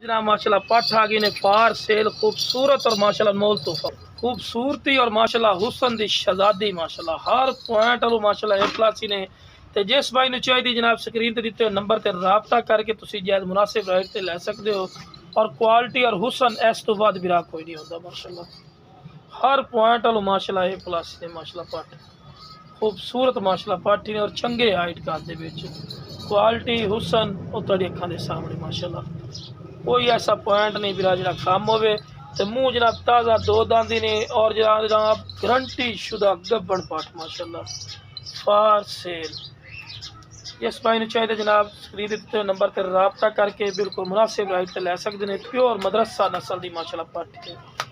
जनाब माशाल्लाह पठ आ गई ने पार सेल खूबसूरत और माशाल्लाह मोल तोहफा खूबसूरती और माशाल्लाह हुसन दी शहजादी माशाल्लाह हर पॉइंट वालों माशाल्लाह ए प्लस ही ने ते जिस भाई ने चाहिए जनाब स्क्रीन ते दिते नंबर ते राबता करके तुसी जायज़ मुनासिब रेट ते ले सकते हो और क्वालिटी और हुसन इस तो बाद बिरा कोई नहीं होता माशाल्लाह हर पॉइंट वालों माशाल्लाह ए प्लस ने माशाल्लाह पठ खूबसूरत माशाल्लाह पठ ने और चंगे हाइट कर दे विच क्वालिटी हुसन और तुहाडी अखां दे सामने माशाल्लाह कोई ऐसा पॉइंट नहीं बिरा जरा कम हो मुँह जनाब ताज़ा दो दांदी ने और जनाब गारंटी शुदा गब्बन पाठ माशाल्लाह फार सेल जिस भाई ने चाहिए जनाब स्क्रीन दिते नंबर पर रबता करके बिल्कुल मुनासिब राइट लै सकते हैं प्योर मदरसा नस्ल की माशाल्लाह पाठ है।